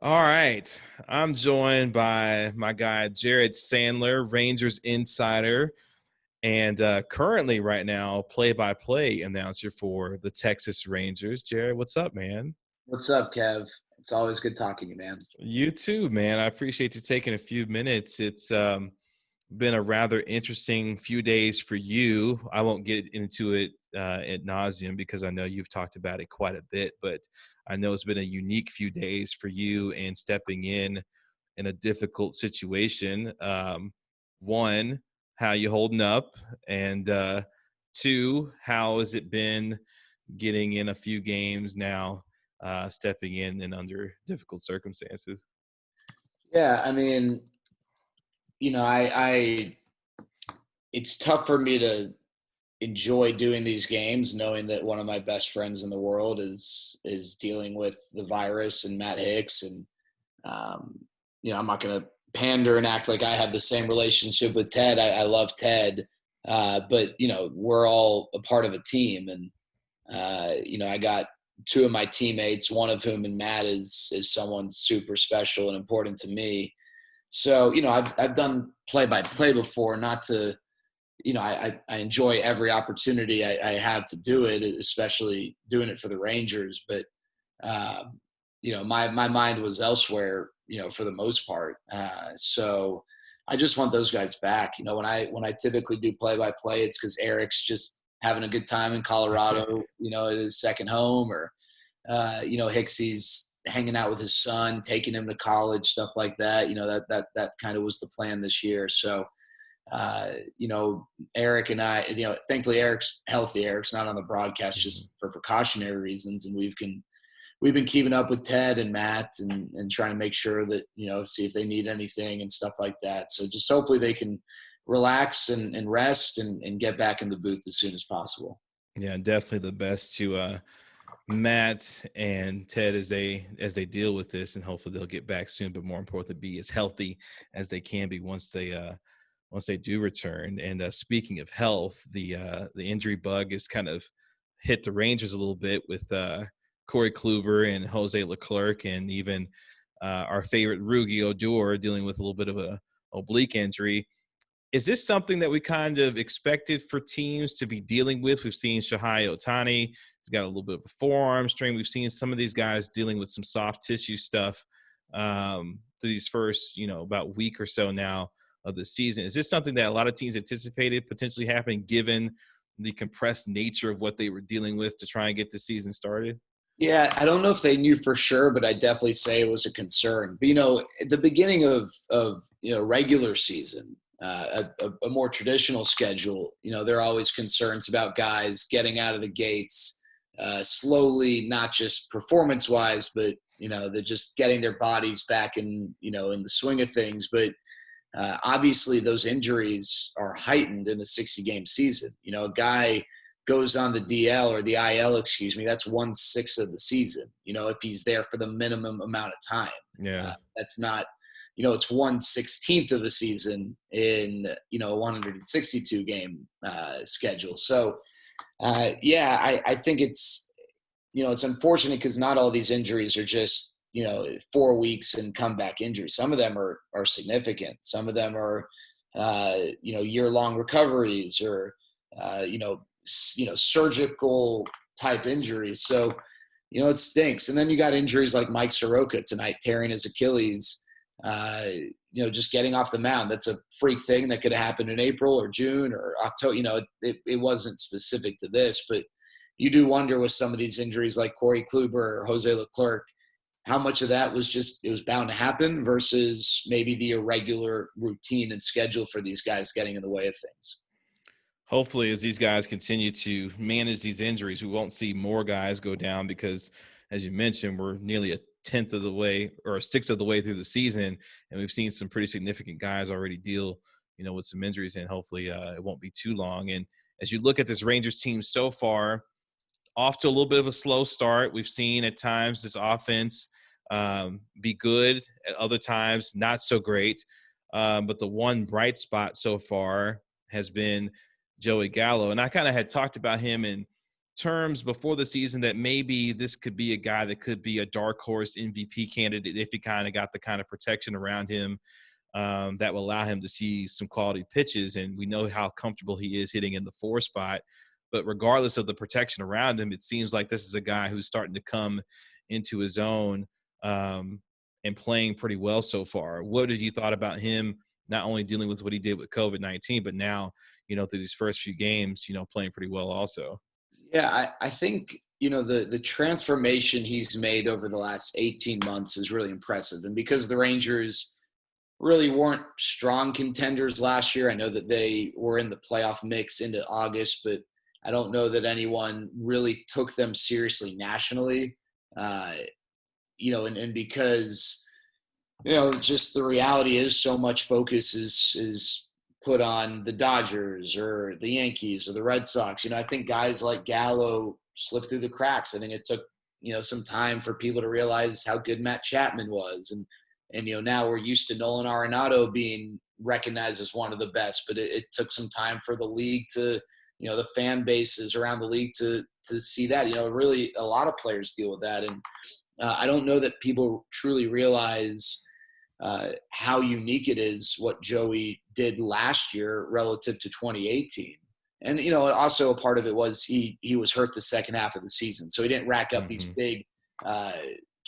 All right. I'm joined by my guy, Jared Sandler, Rangers insider, and currently right now, play-by-play announcer for the Texas Rangers. Jared, what's up, man? What's up, Kev? It's always good talking to you, man. You too, man. I appreciate you taking a few minutes. It's been a rather interesting few days for you. I won't get into it ad nauseum because I know you've talked about it quite a bit, but I know it's been a unique few days for you and stepping in a difficult situation. One, how you holding up, and two, how has it been getting in a few games now, stepping in and under difficult circumstances? Yeah, I mean, I it's tough for me to enjoy doing these games, knowing that one of my best friends in the world is dealing with the virus and Matt Hicks, and um, I'm not going to pander and act like I have the same relationship with Ted. I love Ted, but we're all a part of a team, and I got two of my teammates, one of whom and Matt is someone super special and important to me. So, I've done play by play before, not to, I enjoy every opportunity I have to do it, especially doing it for the Rangers. But, my mind was elsewhere, for the most part. So I just want those guys back. When I typically do play by play, it's because Eric's just having a good time in Colorado, at his second home, or Hicksy's hanging out with his son, taking him to college, stuff like that. That kind of was the plan this year. So, Eric and I, thankfully Eric's healthy. Eric's not on the broadcast just for precautionary reasons, and we've been keeping up with Ted and Matt and trying to make sure that see if they need anything and stuff like that. So just hopefully they can relax and rest and get back in the booth as soon as possible. Yeah, definitely the best to Matt and Ted as they deal with this, and hopefully they'll get back soon. But more importantly, be as healthy as they can be once they do return. And speaking of health, the injury bug has kind of hit the Rangers a little bit with Corey Kluber and Jose Leclerc, and even our favorite Rugi Odor dealing with a little bit of a oblique injury. Is this something that we kind of expected for teams to be dealing with? We've seen Shahai Otani. He's got a little bit of a forearm strain. We've seen some of these guys dealing with some soft tissue stuff through these first, about week or so now of the season. Is this something that a lot of teams anticipated potentially happening given the compressed nature of what they were dealing with to try and get the season started? Yeah, I don't know if they knew for sure, but I definitely say it was a concern. But at the beginning of regular season, a more traditional schedule, there are always concerns about guys getting out of the gates slowly, not just performance wise, but they're just getting their bodies back in the swing of things. But obviously, those injuries are heightened in a 60-game season. A guy goes on the DL or the IL, excuse me, that's 1/6 of the season. If he's there for the minimum amount of time, Yeah. that's not, it's 1/16 of a season in a 162 game schedule. So, I think it's unfortunate because not all these injuries are just 4 weeks and comeback injuries. Some of them are significant. Some of them are year-long recoveries or surgical type injuries. So it stinks. And then you got injuries like Mike Soroka tonight tearing his Achilles. Just getting off the mound. That's a freak thing that could have happened in April or June or October. It wasn't specific to this, but you do wonder with some of these injuries like Corey Kluber or Jose Leclerc, how much of that was just it was bound to happen versus maybe the irregular routine and schedule for these guys getting in the way of things. Hopefully, as these guys continue to manage these injuries, we won't see more guys go down because, as you mentioned, we're nearly a tenth of the way or a sixth of the way through the season, and we've seen some pretty significant guys already deal, with some injuries, and hopefully it won't be too long. And as you look at this Rangers team so far, off to a little bit of a slow start. We've seen at times this offense be good, at other times not so great. But the one bright spot so far has been Joey Gallo. And I kind of had talked about him in terms before the season that maybe this could be a guy that could be a dark horse MVP candidate if he kind of got the kind of protection around him that will allow him to see some quality pitches. And we know how comfortable he is hitting in the 4 spot. But regardless of the protection around him, it seems like this is a guy who's starting to come into his own and playing pretty well so far. What have you thought about him, not only dealing with what he did with COVID-19, but now, through these first few games, playing pretty well also? Yeah, I think, the transformation he's made over the last 18 months is really impressive. And because the Rangers really weren't strong contenders last year, I know that they were in the playoff mix into August, but I don't know that anyone really took them seriously nationally. And because, just the reality is so much focus is put on the Dodgers or the Yankees or the Red Sox. I think guys like Gallo slipped through the cracks. I think it took, some time for people to realize how good Matt Chapman was. And now we're used to Nolan Arenado being recognized as one of the best, but it took some time for the league to, the fan bases around the league to see that. Really a lot of players deal with that. And I don't know that people truly realize how unique it is what Joey did last year relative to 2018. And, also a part of it was he was hurt the second half of the season. So he didn't rack up these big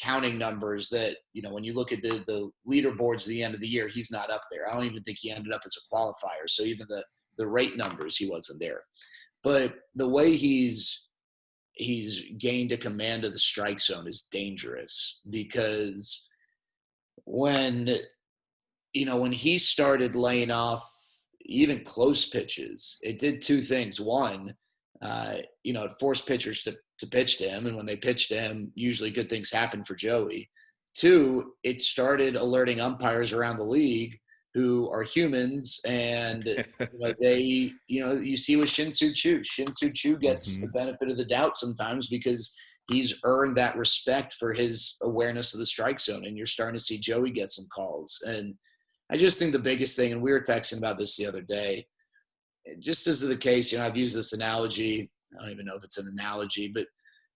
counting numbers that, when you look at the leaderboards at the end of the year, he's not up there. I don't even think he ended up as a qualifier. So even the rate numbers, he wasn't there. But the way he's gained a command of the strike zone is dangerous, because when he started laying off even close pitches, it did two things. One, it forced pitchers to pitch to him. And when they pitched to him, usually good things happen for Joey. Two, it started alerting umpires around the league who are humans. And you see with Shin-Soo Choo gets the benefit of the doubt sometimes because he's earned that respect for his awareness of the strike zone. And you're starting to see Joey get some calls. And I just think the biggest thing, and we were texting about this the other day, just as is the case, I've used this analogy. I don't even know if it's an analogy, but,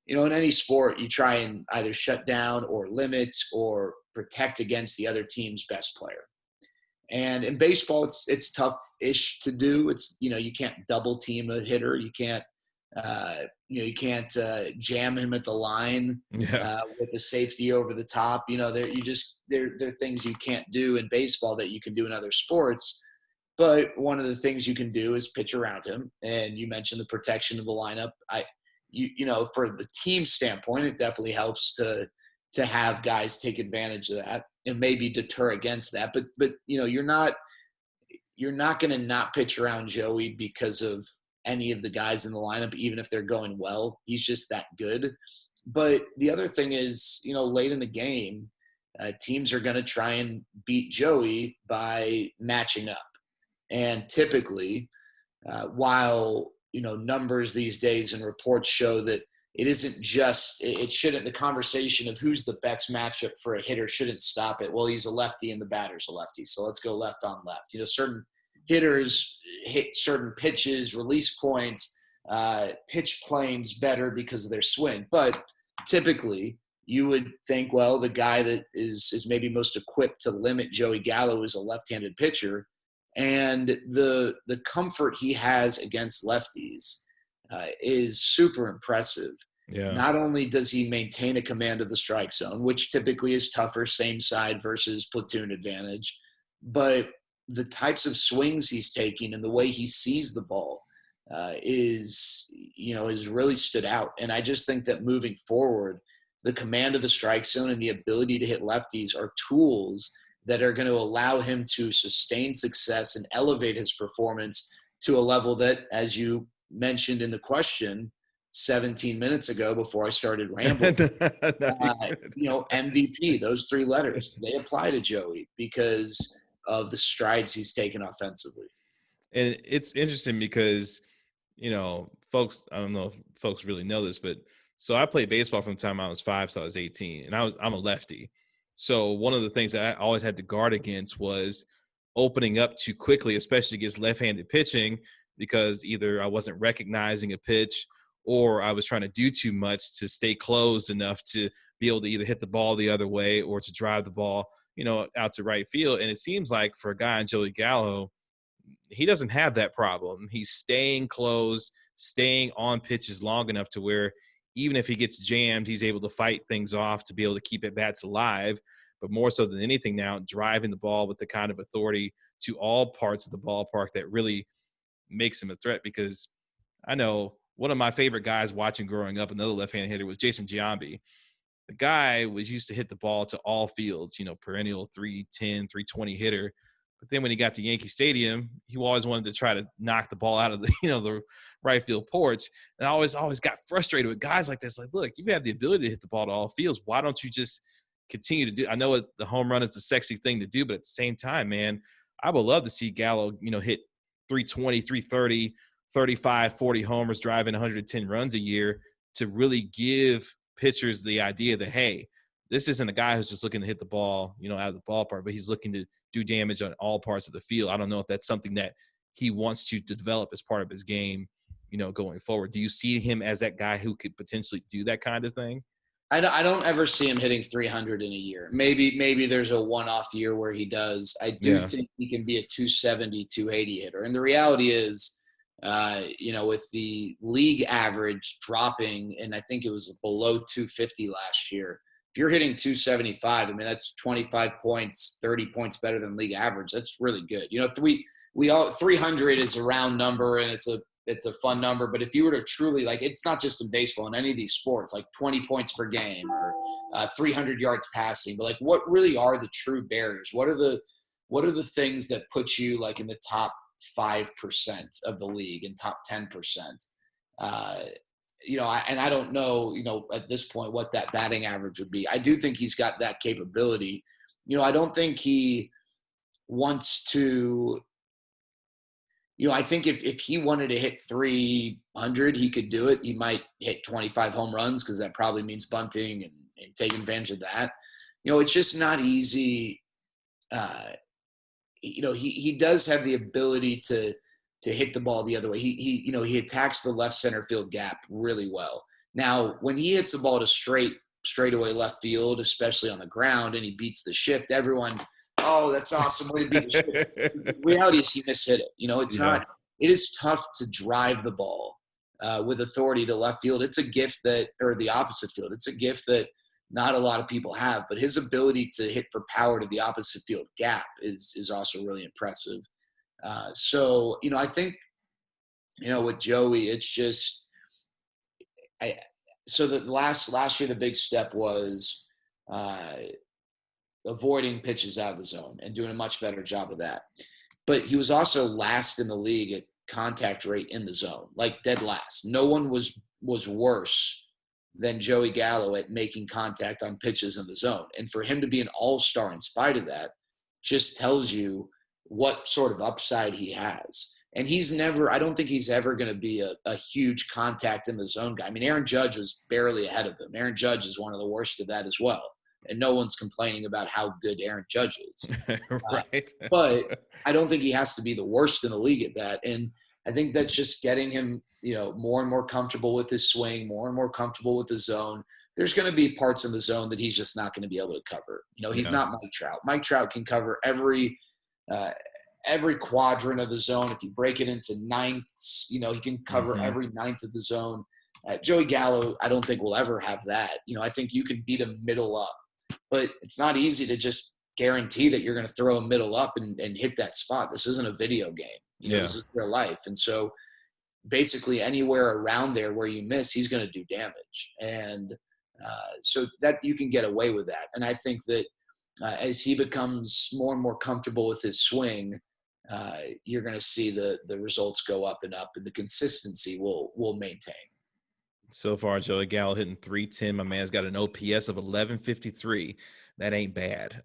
in any sport, you try and either shut down or limit or protect against the other team's best player. And in baseball, it's tough-ish to do. It's, you can't double team a hitter. You can't, jam him at the line with a safety over the top. There are things you can't do in baseball that you can do in other sports. But one of the things you can do is pitch around him. And you mentioned the protection of the lineup. For the team standpoint, it definitely helps to have guys take advantage of that and maybe deter against that. But you're not going to not pitch around Joey because of any of the guys in the lineup, even if they're going well. He's just that good. But the other thing is, late in the game, teams are going to try and beat Joey by matching up. And typically, while, numbers these days and reports show that it isn't just, it shouldn't, the conversation of who's the best matchup for a hitter shouldn't stop it. Well, he's a lefty and the batter's a lefty, so let's go left on left. Certain hitters hit certain pitches, release points, pitch planes better because of their swing. But typically, you would think, well, the guy that is maybe most equipped to limit Joey Gallo is a left-handed pitcher. And the comfort he has against lefties is super impressive. Yeah. Not only does he maintain a command of the strike zone, which typically is tougher, same side versus platoon advantage, but the types of swings he's taking and the way he sees the ball is really stood out. And I just think that moving forward, the command of the strike zone and the ability to hit lefties are tools that are going to allow him to sustain success and elevate his performance to a level that, as you mentioned in the question 17 minutes ago before I started rambling, MVP, those three letters, they apply to Joey because of the strides he's taken offensively. And it's interesting because, folks, I don't know if folks really know this, but so I played baseball from the time I was 5 till I was 18, and I'm a lefty. So one of the things that I always had to guard against was opening up too quickly, especially against left-handed pitching, because either I wasn't recognizing a pitch or I was trying to do too much to stay closed enough to be able to either hit the ball the other way or to drive the ball, out to right field. And it seems like for a guy in Joey Gallo, he doesn't have that problem. He's staying closed, staying on pitches long enough to where even if he gets jammed, he's able to fight things off to be able to keep at bats alive. But more so than anything now, driving the ball with the kind of authority to all parts of the ballpark that really makes him a threat. Because I know one of my favorite guys watching growing up, another left-handed hitter, was Jason Giambi. The guy was used to hit the ball to all fields, perennial 310, 320 hitter. But then when he got to Yankee Stadium, he always wanted to try to knock the ball out of the, the right field porch. And I always got frustrated with guys like this. Like, look, you have the ability to hit the ball to all fields. Why don't you just continue to do? I know the home run is the sexy thing to do, but at the same time, man, I would love to see Gallo, hit 320, 330, 35, 40 homers, driving 110 runs a year to really give pitchers the idea that, hey, this isn't a guy who's just looking to hit the ball, out of the ballpark, but he's looking to do damage on all parts of the field. I don't know if that's something that he wants to develop as part of his game, going forward. Do you see him as that guy who could potentially do that kind of thing? I don't ever see him hitting 300 in a year. Maybe there's a one-off year where he does. I do think he can be a 270, 280 hitter. And the reality is, with the league average dropping, and I think it was below 250 last year, if you're hitting 275, I mean, that's 25 points, 30 points better than league average. That's really good. 300 is a round number and it's a fun number. But if you were to truly, like, it's not just in baseball, in any of these sports, like 20 points per game or 300 yards passing, but like, what really are the true barriers? What are the things that put you like in the top 5% of the league and top 10%? And I don't know, at this point what that batting average would be. I do think he's got that capability. I don't think he wants to, I think if he wanted to hit 300, he could do it. He might hit 25 home runs because that probably means bunting and taking advantage of that. It's just not easy. He does have the ability to hit the ball the other way. He attacks the left center field gap really well. Now, when he hits the ball to straightaway left field, especially on the ground, and he beats the shift, everyone, oh, that's awesome. Way to beat the shift. The reality is he mishit it. It's not. It is tough to drive the ball with authority to left field. It's a gift or the opposite field. It's a gift that not a lot of people have. But his ability to hit for power to the opposite field gap is also really impressive. I think, with Joey, it's just, so the last year, the big step was avoiding pitches out of the zone and doing a much better job of that. But he was also last in the league at contact rate in the zone, like dead last. No one was worse than Joey Gallo at making contact on pitches in the zone. And for him to be an all-star in spite of that just tells you what sort of upside he has. And I don't think he's ever going to be a huge contact in the zone guy. I mean, Aaron Judge was barely ahead of him. Aaron Judge is one of the worst of that as well. And no one's complaining about how good Aaron Judge is. Right. But I don't think he has to be the worst in the league at that. And I think that's just getting him, more and more comfortable with his swing, more and more comfortable with the zone. There's going to be parts in the zone that he's just not going to be able to cover. He's not Mike Trout. Mike Trout can cover every quadrant of the zone. If you break it into ninths, he can cover every ninth of the zone. Joey Gallo, I don't think will ever have that. I think you can beat him middle up, but it's not easy to just guarantee that you're going to throw a middle up and hit that spot. This isn't a video game. This is real life. And so basically anywhere around there where you miss, he's going to do damage. And so that you can get away with that. And I think that as he becomes more and more comfortable with his swing, you're going to see the results go up and up, and the consistency will maintain. So far, Joey Gallo hitting 310. My man's got an OPS of 1153. That ain't bad.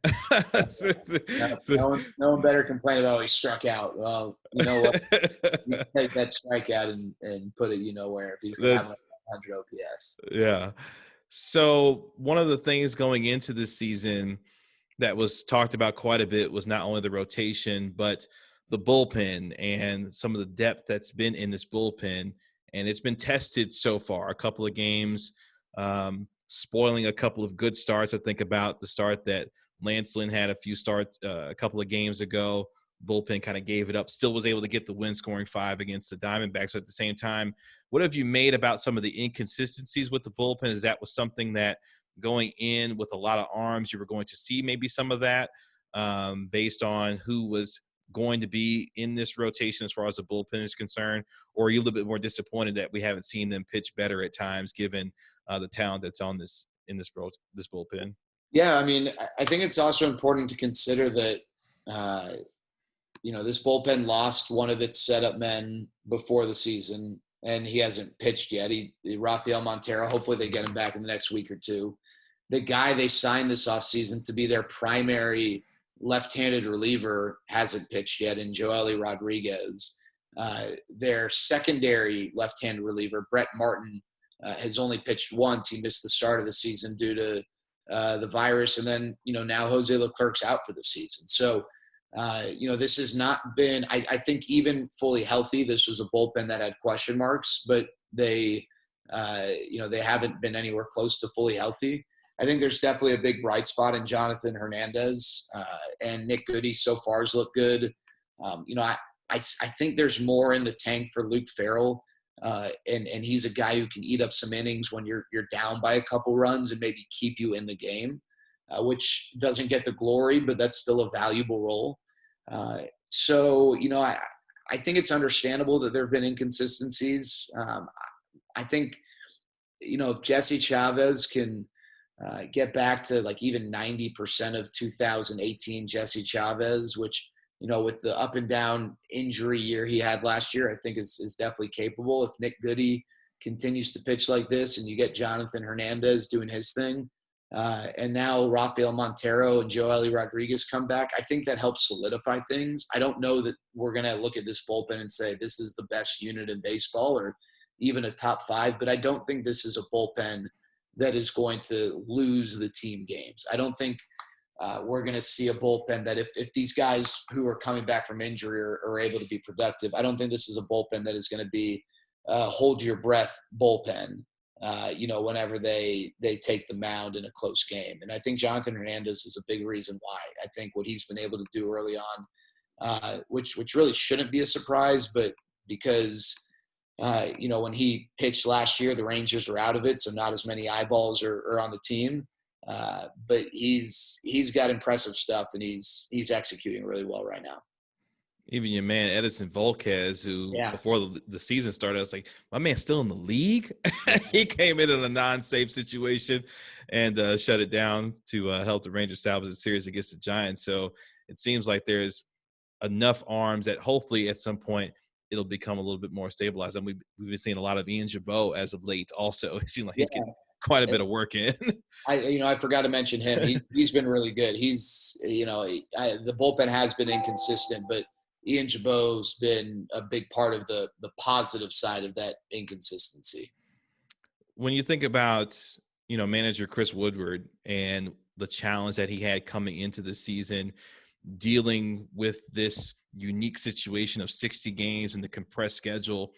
No one better complain about he struck out. Well, you know what? You can take that strikeout and put it where if he's going to have 100 OPS. Yeah. So one of the things going into this season that was talked about quite a bit was not only the rotation, but the bullpen and some of the depth that's been in this bullpen. and it's been tested so far. A couple of games, spoiling a couple of good starts. I think about the start that Lance Lynn had a couple of games ago. Bullpen kind of gave it up, still was able to get the win, scoring 5 against the Diamondbacks. But at the same time, what have you made about some of the inconsistencies with the bullpen? Is that was something that going in with a lot of arms, you were going to see maybe some of that based on who was going to be in this rotation as far as the bullpen is concerned? Or are you a little bit more disappointed that we haven't seen them pitch better at times given the talent that's on this bullpen? Yeah, I mean, I think it's also important to consider that this bullpen lost one of its setup men before the season, and he hasn't pitched yet. Rafael Montero, hopefully they get him back in the next week or two. The guy they signed this offseason to be their primary left-handed reliever hasn't pitched yet in Joely Rodriguez. Their secondary left-handed reliever, Brett Martin, has only pitched once. He missed the start of the season due to the virus. And then, now Jose Leclerc's out for the season. So, this has not been, I think even fully healthy, this was a bullpen that had question marks, but they haven't been anywhere close to fully healthy. I think there's definitely a big bright spot in Jonathan Hernandez, and Nick Goody so far has looked good. I think there's more in the tank for Luke Farrell, and he's a guy who can eat up some innings when you're down by a couple runs and maybe keep you in the game, which doesn't get the glory, but that's still a valuable role. So I think it's understandable that there have been inconsistencies. I think, if Jesse Chavez can get back to like even 90% of 2018 Jesse Chavez, which, with the up and down injury year he had last year, I think is definitely capable. If Nick Goody continues to pitch like this and you get Jonathan Hernandez doing his thing, and now Rafael Montero and Joely Rodriguez come back, I think that helps solidify things. I don't know that we're going to look at this bullpen and say this is the best unit in baseball or even a top 5, but I don't think this is a bullpen that is going to lose the team games. I don't think we're going to see a bullpen that if these guys who are coming back from injury are able to be productive, I don't think this is a bullpen that is going to be hold your breath bullpen, whenever they take the mound in a close game. And I think Jonathan Hernandez is a big reason why. I think what he's been able to do early on, which really shouldn't be a surprise, but because when he pitched last year, the Rangers were out of it, so not as many eyeballs are on the team. But he's got impressive stuff, and he's executing really well right now. Even your man Edison Volquez, who before the season started, I was like, my man's still in the league. He came in a non-safe situation and shut it down to help the Rangers salvage the series against the Giants. So it seems like there's enough arms that hopefully at some point it'll become a little bit more stabilized. And we've been seeing a lot of Ian Giambi as of late also. It seems like he's getting quite a bit of work in. I forgot to mention him. He's been really good. He's, the bullpen has been inconsistent, but Ian Giambi's been a big part of the positive side of that inconsistency. When you think about, manager Chris Woodward and the challenge that he had coming into the season, dealing with this unique situation of 60 games and the compressed schedule,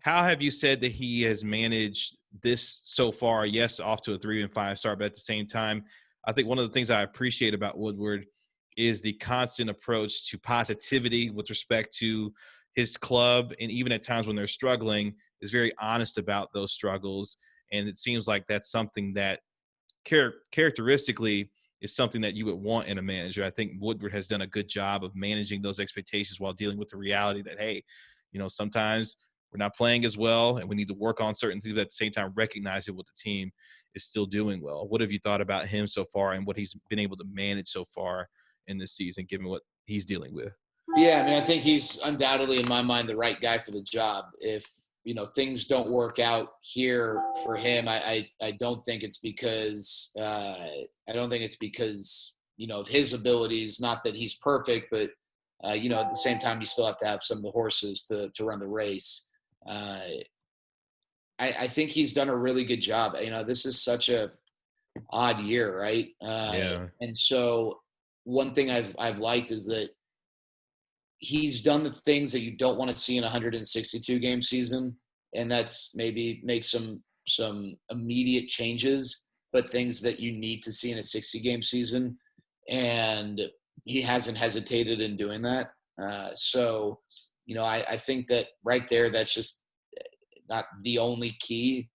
how have you said that he has managed this so far? Yes, off to a 3-5 start, but at the same time, I think one of the things I appreciate about Woodward is the constant approach to positivity with respect to his club. And even at times when they're struggling, is very honest about those struggles. And it seems like that's something that characteristically is something that you would want in a manager. I think Woodward has done a good job of managing those expectations while dealing with the reality that, hey, sometimes we're not playing as well and we need to work on certain things, but at the same time recognizing what the team is still doing well. What have you thought about him so far and what he's been able to manage so far in this season, given what he's dealing with? Yeah, I mean, I think he's undoubtedly, in my mind, the right guy for the job. If, things don't work out here for him, I don't think it's because of his abilities. Not that he's perfect, but at the same time, you still have to have some of the horses to run the race. I think he's done a really good job. This is such a odd year, right? And so one thing I've liked is that he's done the things that you don't want to see in a 162 game season. and that's maybe make some immediate changes, but things that you need to see in a 60-game season. And he hasn't hesitated in doing that. So, I think that right there, that's just not the only key,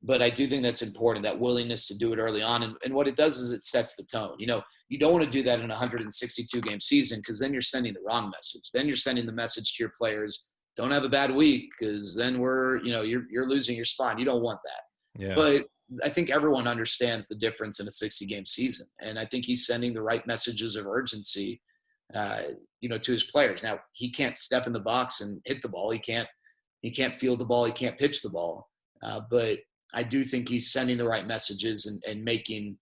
but I do think that's important, that willingness to do it early on. And what it does is it sets the tone. You don't want to do that in a 162-game season, because then you're sending the wrong message. Then you're sending the message to your players, don't have a bad week, because then you're losing your spot. You don't want that. Yeah. But I think everyone understands the difference in a 60-game season. And I think he's sending the right messages of urgency, to his players. Now, he can't step in the box and hit the ball. He can't field the ball. He can't pitch the ball. But I do think he's sending the right messages and making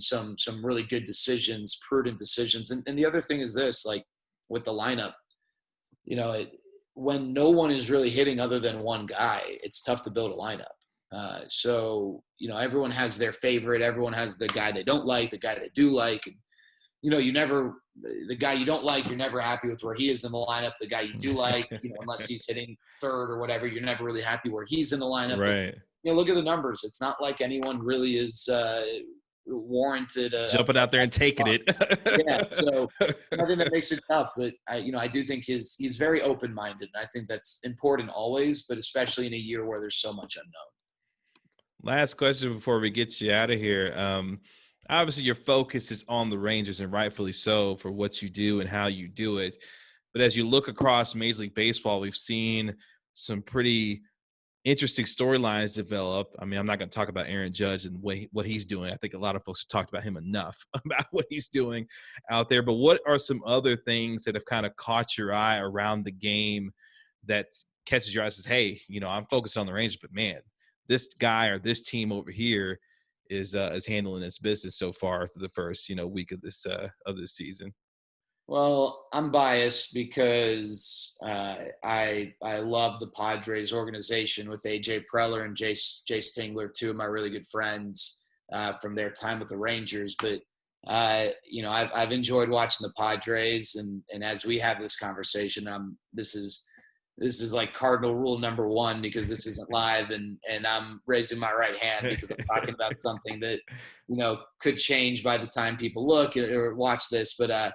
some really good decisions, prudent decisions. And the other thing is this, like with the lineup, when no one is really hitting other than one guy, it's tough to build a lineup. So everyone has their favorite. Everyone has the guy they don't like, the guy they do like. And, the guy you don't like, you're never happy with where he is in the lineup. The guy you do like, unless he's hitting third or whatever, you're never really happy where he's in the lineup. Right. But, look at the numbers. It's not like anyone really is warranted. Jumping out there and taking it. Yeah. So I think that makes it tough. But I do think he's very open-minded. And I think that's important always, but especially in a year where there's so much unknown. Last question before we get you out of here. Obviously, your focus is on the Rangers, and rightfully so, for what you do and how you do it. But as you look across Major League Baseball, we've seen some pretty interesting storylines develop. I mean, I'm not going to talk about Aaron Judge and what he's doing. I think a lot of folks have talked about him enough about what he's doing out there. But what are some other things that have kind of caught your eye around the game that catches your eye and says, hey, I'm focused on the Rangers, but man, this guy or this team over here is handling its business so far through the first week of this season? Well, I'm biased because I love the Padres organization with AJ Preller and Jace Tingler, two of my really good friends from their time with the Rangers. But I've enjoyed watching the Padres, and as we have this conversation, this is like cardinal rule number one, because this isn't live, and I'm raising my right hand because I'm talking about something that, could change by the time people look or watch this. But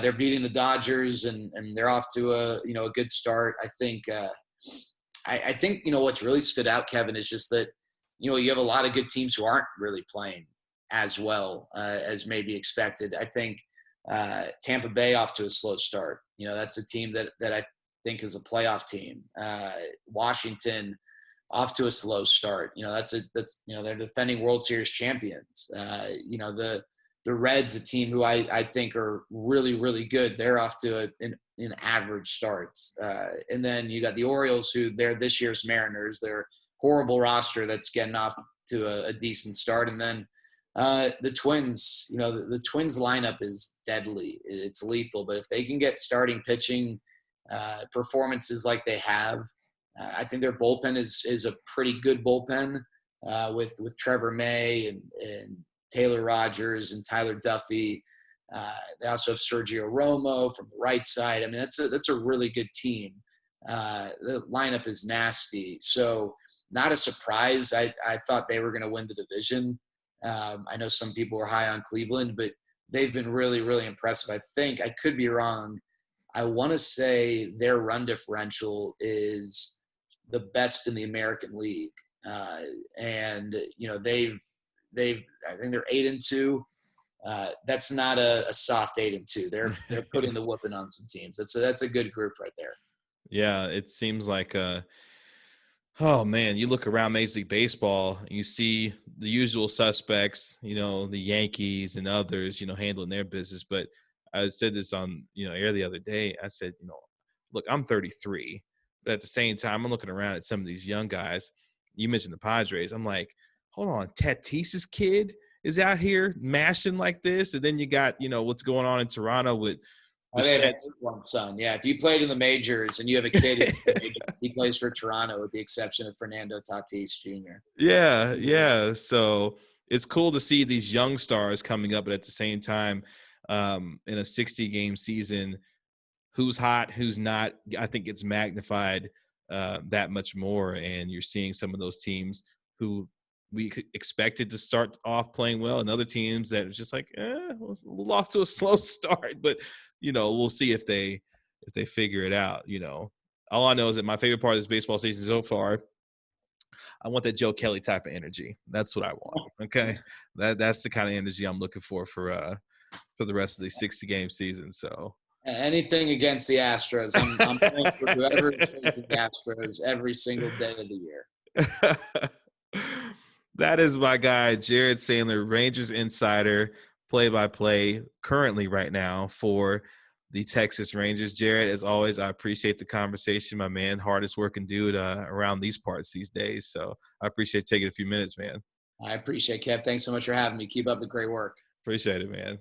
they're beating the Dodgers, and they're off to a good start. I think what's really stood out, Kevin, is just that, you have a lot of good teams who aren't really playing as well as maybe expected. I think Tampa Bay off to a slow start. That's a team that I think is a playoff team. Washington off to a slow start. They're defending World Series champions. The Reds, a team who I think are really, really good. They're off to an average start. And then you got the Orioles, who they're this year's Mariners. They're horrible roster that's getting off to a decent start. And then the Twins, the Twins lineup is deadly. It's lethal. But if they can get starting pitching performances like they have, I think their bullpen is a pretty good bullpen with Trevor May and Taylor Rogers and Tyler Duffy. They also have Sergio Romo from the right side. I mean, that's a really good team. The lineup is nasty. So not a surprise. I thought they were going to win the division. I know some people were high on Cleveland, but they've been really, really impressive. I think, I could be wrong, I want to say their run differential is the best in the American League. And I think they're 8-2. That's not a soft 8-2. They're putting the whooping on some teams. That's a good group right there. Yeah, it seems like oh man, you look around Major League Baseball, you see the usual suspects, the Yankees and others, handling their business. But I said this on air the other day. I said, look, I'm 33, but at the same time, I'm looking around at some of these young guys. You mentioned the Padres. I'm like, hold on, Tatis's kid is out here mashing like this, and then you got what's going on in Toronto with one son. Yeah, if you played in the majors and you have a kid, he plays for Toronto, with the exception of Fernando Tatis Jr. Yeah. So it's cool to see these young stars coming up, but at the same time, in a 60-game season, who's hot, who's not, I think it's magnified that much more. And you're seeing some of those teams who we expected to start off playing well, and other teams that are just like, we're off to a slow start. But we'll see if they figure it out. All I know is that my favorite part of this baseball season so far, I want that Joe Kelly type of energy. That's what I want. Okay, that's the kind of energy I'm looking for the rest of the 60-game season. So anything against the Astros, I'm playing for whoever is facing the Astros every single day of the year. That is my guy, Jared Sandler, Rangers insider, play-by-play currently right now for the Texas Rangers. Jared, as always, I appreciate the conversation, my man. Hardest working dude around these parts these days. So I appreciate taking a few minutes, man. I appreciate it, Kev. Thanks so much for having me. Keep up the great work. Appreciate it, man.